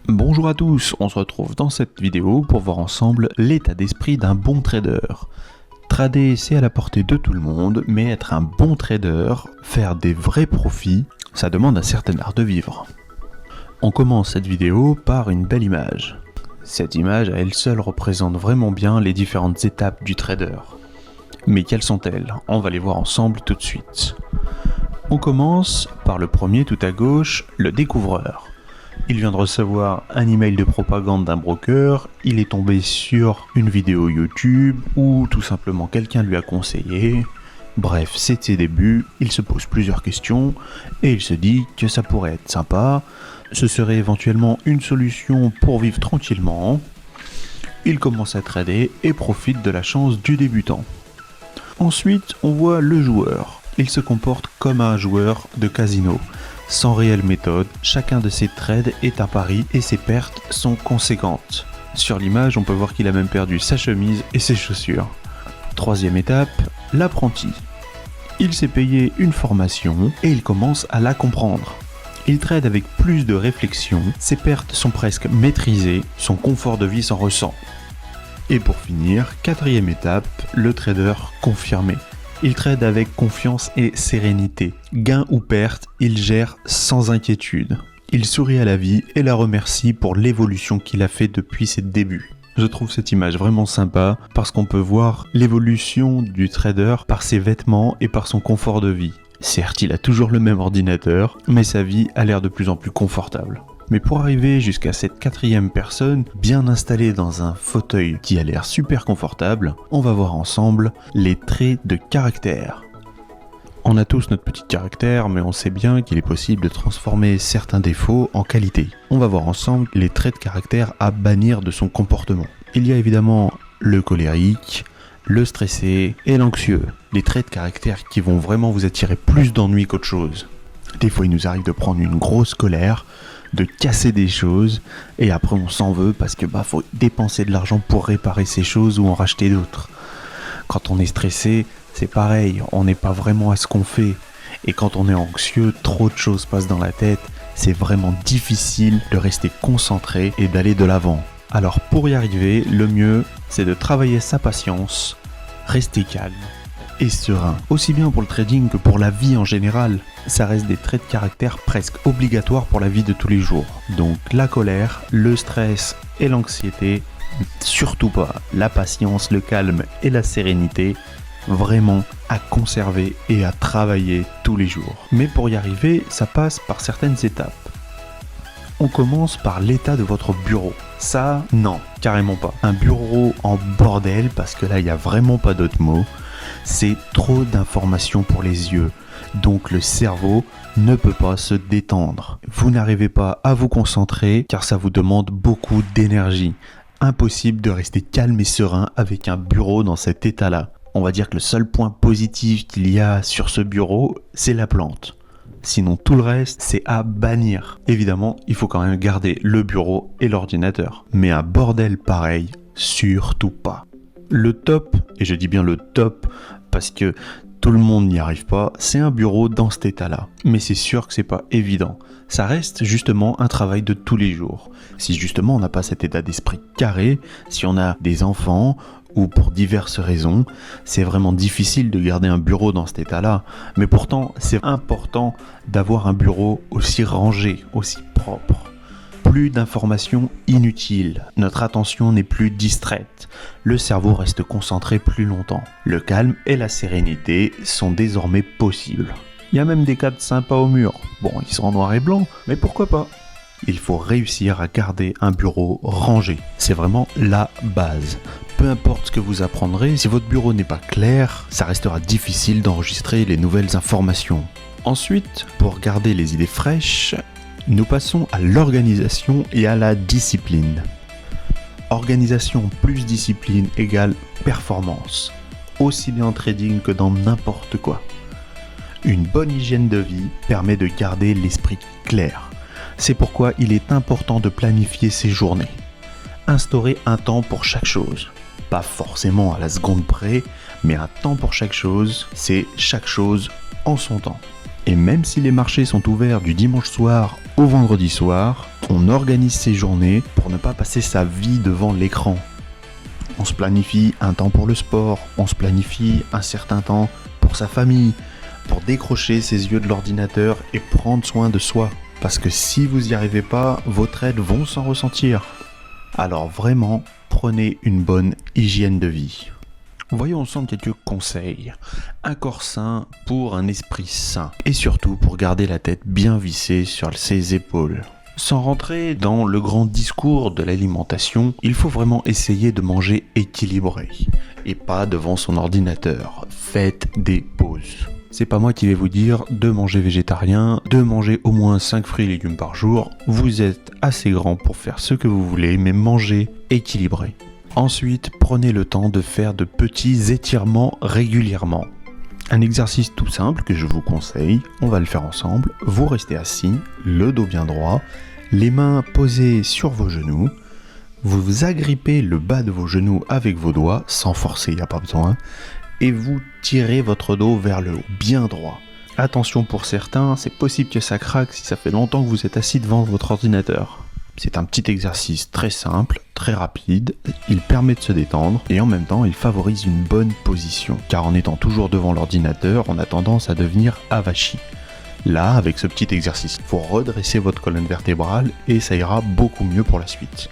Bonjour à tous, on se retrouve dans cette vidéo pour voir ensemble l'état d'esprit d'un bon trader. Trader, c'est à la portée de tout le monde, mais être un bon trader, faire des vrais profits, ça demande un certain art de vivre. On commence cette vidéo par une belle image. Cette image à elle seule représente vraiment bien les différentes étapes du trader. Mais quelles sont-elles? On va les voir ensemble tout de suite. On commence par le premier tout à gauche, le découvreur. Il vient de recevoir un email de propagande d'un broker, il est tombé sur une vidéo YouTube ou tout simplement quelqu'un lui a conseillé. Bref, c'est ses débuts, il se pose plusieurs questions et il se dit que ça pourrait être sympa, ce serait éventuellement une solution pour vivre tranquillement. Il commence à trader et profite de la chance du débutant. Ensuite, on voit le joueur. Il se comporte comme un joueur de casino. Sans réelle méthode, chacun de ses trades est un pari et ses pertes sont conséquentes. Sur l'image, on peut voir qu'il a même perdu sa chemise et ses chaussures. Troisième étape, l'apprenti. Il s'est payé une formation et il commence à la comprendre. Il trade avec plus de réflexion, ses pertes sont presque maîtrisées, son confort de vie s'en ressent. Et pour finir, quatrième étape, le trader confirmé. Il trade avec confiance et sérénité. Gain ou perte, il gère sans inquiétude. Il sourit à la vie et la remercie pour l'évolution qu'il a fait depuis ses débuts. Je trouve cette image vraiment sympa parce qu'on peut voir l'évolution du trader par ses vêtements et par son confort de vie. Certes, il a toujours le même ordinateur, mais sa vie a l'air de plus en plus confortable. Mais pour arriver jusqu'à cette quatrième personne, bien installée dans un fauteuil qui a l'air super confortable, on va voir ensemble les traits de caractère. On a tous notre petit caractère, mais on sait bien qu'il est possible de transformer certains défauts en qualités. On va voir ensemble les traits de caractère à bannir de son comportement. Il y a évidemment le colérique, le stressé et l'anxieux. Les traits de caractère qui vont vraiment vous attirer plus d'ennuis qu'autre chose. Des fois, il nous arrive de prendre une grosse colère, de casser des choses, et après on s'en veut parce que faut dépenser de l'argent pour réparer ces choses ou en racheter d'autres. Quand on est stressé, c'est pareil, on n'est pas vraiment à ce qu'on fait. Et quand on est anxieux, trop de choses passent dans la tête, c'est vraiment difficile de rester concentré et d'aller de l'avant. Alors pour y arriver, le mieux, c'est de travailler sa patience, rester calme et serein. Aussi bien pour le trading que pour la vie en général, ça reste des traits de caractère presque obligatoires pour la vie de tous les jours. Donc la colère, le stress et l'anxiété, surtout pas la patience, le calme et la sérénité, vraiment à conserver et à travailler tous les jours. Mais pour y arriver, ça passe par certaines étapes. On commence par l'état de votre bureau. Ça, non, carrément pas. Un bureau en bordel, parce que là, il n'y a vraiment pas d'autre mot. C'est trop d'informations pour les yeux. Donc le cerveau ne peut pas se détendre. Vous n'arrivez pas à vous concentrer, car ça vous demande beaucoup d'énergie. Impossible de rester calme et serein avec un bureau dans cet état-là. On va dire que le seul point positif qu'il y a sur ce bureau, c'est la plante. Sinon tout le reste, c'est à bannir. Évidemment, il faut quand même garder le bureau et l'ordinateur. Mais un bordel pareil, surtout pas. Le top, et je dis bien le top, parce que tout le monde n'y arrive pas, c'est un bureau dans cet état-là. Mais c'est sûr que c'est pas évident. Ça reste justement un travail de tous les jours. Si justement on n'a pas cet état d'esprit carré, si on a des enfants, ou pour diverses raisons, c'est vraiment difficile de garder un bureau dans cet état-là. Mais pourtant, c'est important d'avoir un bureau aussi rangé, aussi propre. Plus d'informations inutiles. Notre attention n'est plus distraite. Le cerveau reste concentré plus longtemps. Le calme et la sérénité sont désormais possibles. Il y a même des cadres sympas au mur. Bon, ils sont en noir et blanc, mais pourquoi pas ? Il faut réussir à garder un bureau rangé. C'est vraiment la base. Peu importe ce que vous apprendrez, si votre bureau n'est pas clair, ça restera difficile d'enregistrer les nouvelles informations. Ensuite, pour garder les idées fraîches, nous passons à l'organisation et à la discipline. Organisation plus discipline égale performance, aussi bien en trading que dans n'importe quoi. Une bonne hygiène de vie permet de garder l'esprit clair. C'est pourquoi il est important de planifier ses journées. Instaurer un temps pour chaque chose. Pas forcément à la seconde près, mais un temps pour chaque chose, c'est chaque chose en son temps. Et même si les marchés sont ouverts du dimanche soir au vendredi soir, on organise ses journées pour ne pas passer sa vie devant l'écran. On se planifie un temps pour le sport, on se planifie un certain temps pour sa famille, pour décrocher ses yeux de l'ordinateur et prendre soin de soi. Parce que si vous n'y arrivez pas, vos trades vont s'en ressentir. Alors vraiment, prenez une bonne hygiène de vie. Voyons ensemble quelques conseils. Un corps sain pour un esprit sain. Et surtout pour garder la tête bien vissée sur ses épaules. Sans rentrer dans le grand discours de l'alimentation, il faut vraiment essayer de manger équilibré. Et pas devant son ordinateur. Faites des pauses. C'est pas moi qui vais vous dire de manger végétarien, de manger au moins 5 fruits et légumes par jour. Vous êtes assez grand pour faire ce que vous voulez, mais mangez équilibré. Ensuite, prenez le temps de faire de petits étirements régulièrement. Un exercice tout simple que je vous conseille, on va le faire ensemble. Vous restez assis, le dos bien droit, les mains posées sur vos genoux. Vous agrippez le bas de vos genoux avec vos doigts, sans forcer, il n'y a pas besoin. Et vous tirez votre dos vers le haut, bien droit. Attention pour certains, c'est possible que ça craque si ça fait longtemps que vous êtes assis devant votre ordinateur. C'est un petit exercice très simple, très rapide, il permet de se détendre et en même temps il favorise une bonne position. Car en étant toujours devant l'ordinateur, on a tendance à devenir avachi. Là, avec ce petit exercice, il faut redresser votre colonne vertébrale et ça ira beaucoup mieux pour la suite.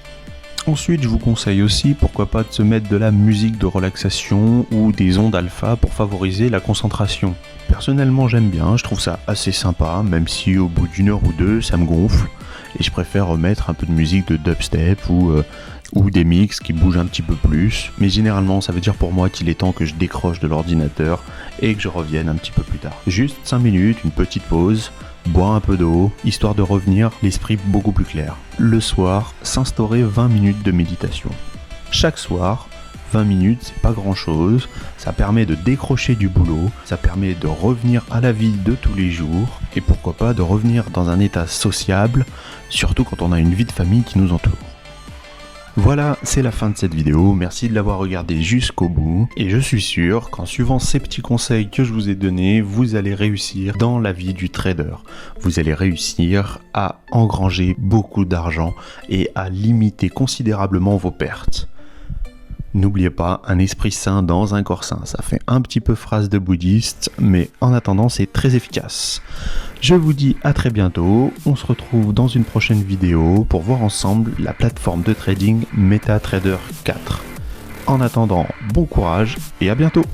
Ensuite, je vous conseille aussi, pourquoi pas, de se mettre de la musique de relaxation ou des ondes alpha pour favoriser la concentration. Personnellement, j'aime bien, je trouve ça assez sympa, même si au bout d'une heure ou deux, ça me gonfle. Et je préfère remettre un peu de musique de dubstep ou des mix qui bougent un petit peu plus. Mais généralement, ça veut dire pour moi qu'il est temps que je décroche de l'ordinateur et que je revienne un petit peu plus tard. Juste 5 minutes, une petite pause, boire un peu d'eau, histoire de revenir l'esprit beaucoup plus clair. Le soir, s'instaurer 20 minutes de méditation. Chaque soir, 20 minutes, c'est pas grand chose, ça permet de décrocher du boulot, ça permet de revenir à la vie de tous les jours, et pourquoi pas de revenir dans un état sociable, surtout quand on a une vie de famille qui nous entoure. Voilà, c'est la fin de cette vidéo, merci de l'avoir regardé jusqu'au bout, et je suis sûr qu'en suivant ces petits conseils que je vous ai donnés, vous allez réussir dans la vie du trader. Vous allez réussir à engranger beaucoup d'argent et à limiter considérablement vos pertes. N'oubliez pas, un esprit sain dans un corps sain. Ça fait un petit peu phrase de bouddhiste, mais en attendant, c'est très efficace. Je vous dis à très bientôt. On se retrouve dans une prochaine vidéo pour voir ensemble la plateforme de trading MetaTrader 4. En attendant, bon courage et à bientôt.